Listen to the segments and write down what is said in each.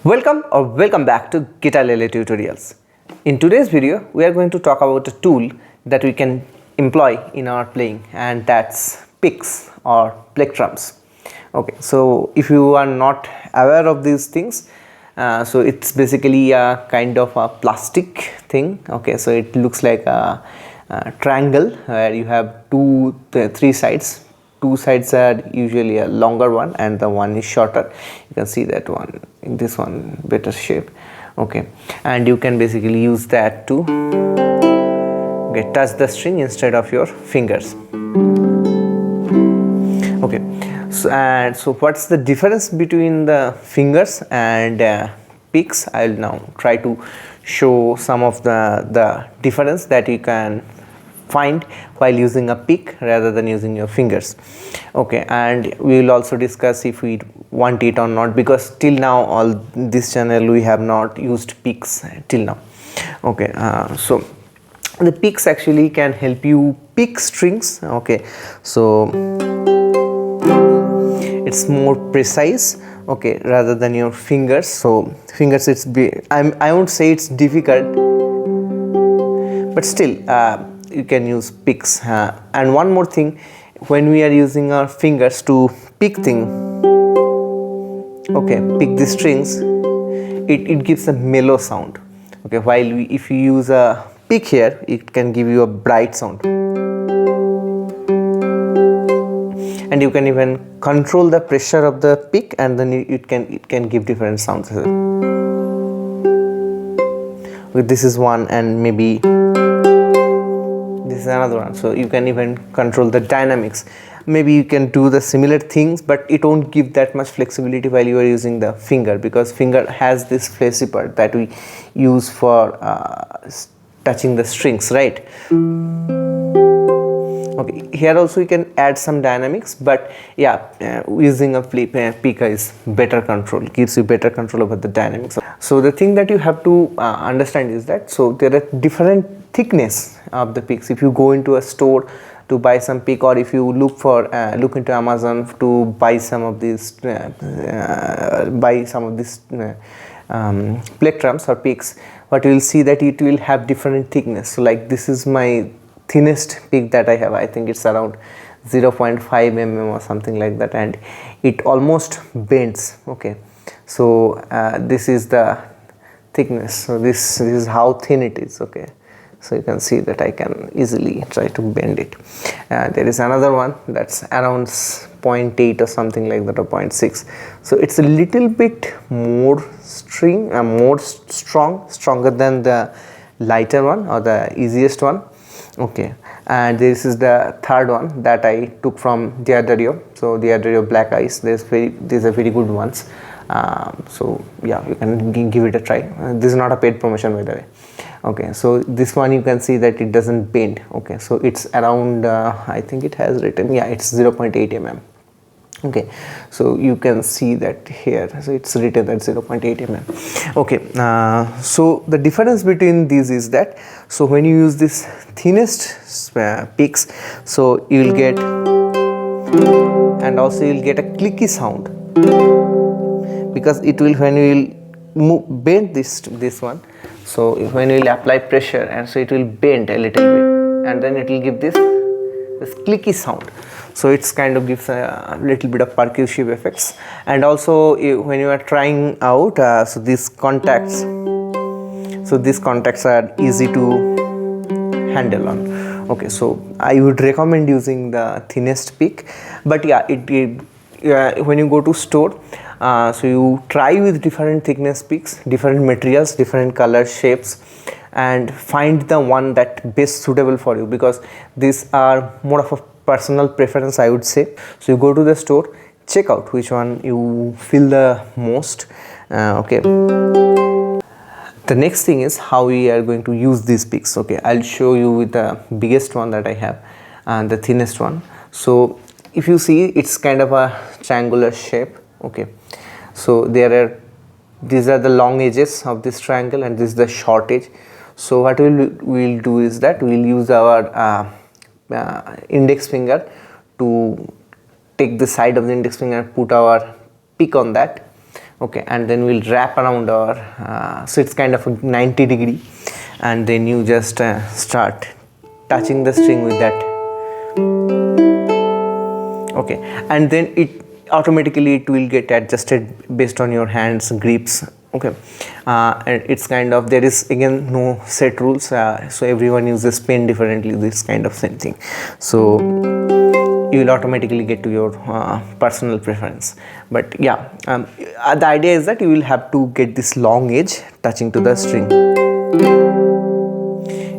Welcome back to Guitalele tutorials. In today's video, we are going to talk about a tool that we can employ in our playing, and that's picks or plectrums. Okay, so if you are not aware of these things, so it's basically a kind of a plastic thing. Okay, so it looks like a triangle where you have three sides. Two sides are usually a longer one and the one is shorter. You can see that one, in this one, better shape. Okay, and you can basically use that to touch the string instead of your fingers. Okay, so what's the difference between the fingers and picks? I'll now try to show some of the difference that you can find while using a pick rather than using your fingers. Okay, and we will also discuss if we want it or not, because till now all this channel we have not used picks till now. Okay, so the picks actually can help you pick strings. Okay, so it's more precise, okay, rather than your fingers. So fingers, I won't say it's difficult, but still you can use picks. And one more thing, when we are using our fingers to pick things, okay, pick the strings, it gives a mellow sound. Okay, while if you use a pick here, it can give you a bright sound, and you can even control the pressure of the pick, and then it can give different sounds. This is one, and maybe this is another one. So you can even control the dynamics. Maybe you can do the similar things, but it won't give that much flexibility while you are using the finger, because finger has this fleshy part that we use for touching the strings, right? Okay, here also you can add some dynamics, but yeah, using a pick is better control, gives you better control over the dynamics. So the thing that you have to understand is that, so there are different thickness of the picks. If you go into a store to buy some pick, or if you look into Amazon to buy some of these plectrums or picks, what you will see that it will have different thickness. So like this is my thinnest pick that I have. I think it's around 0.5 mm or something like that, and it almost bends. Okay, so this is the thickness. So this is how thin it is. Okay, so you can see that I can easily try to bend it. There is another one that's around 0.8 or something like that, or 0.6. So it's a little bit more stronger than the lighter one or the easiest one. Okay, and this is the third one that I took from Guitalele. So Guitalele Black Ice, these are very good ones. So yeah, you can give it a try. This is not a paid promotion, by the way. Okay, so this one you can see that it doesn't bend. Okay, so it's around I think it has written, yeah, it's 0.8 mm. Okay, so you can see that here, so it's written at 0.8 mm. Okay, so the difference between these is that, so when you use this thinnest picks, so you will get, and also you will get a clicky sound, because it will, when you will bend this one, so when you will apply pressure, and so it will bend a little bit, and then it will give this clicky sound. So it's kind of gives a little bit of percussive effects. And also when you are trying out, so these contacts are easy to handle on. Okay, so I would recommend using the thinnest pick, but yeah, when you go to store, so you try with different thickness picks, different materials, different color shapes, and find the one that best suitable for you, because these are more of a personal preference, I would say. So you go to the store, check out which one you feel the most. Okay, the next thing is how we are going to use these picks. Okay, I'll show you with the biggest one that I have and the thinnest one. So if you see, it's kind of a triangular shape. Okay, so these are the long edges of this triangle, and this is the short edge. So what we'll do is that we'll use our index finger to take the side of the index finger and put our pick on that. Okay, and then we'll wrap around our so it's kind of a 90-degree, and then you just start touching the string with that. Okay, and then it automatically it will get adjusted based on your hands grips. Okay, and it's kind of, there is again no set rules, so everyone uses pen differently, this kind of same thing, so you will automatically get to your personal preference. But yeah, the idea is that you will have to get this long edge touching to the string.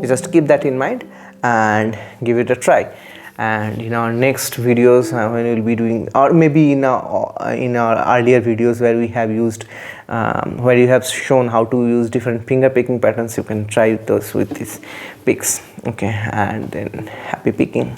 You just keep that in mind and give it a try. And in our next videos, when we will be doing, or maybe in our earlier videos where we have used where you have shown how to use different finger picking patterns, you can try those with these picks. Okay, and then happy picking.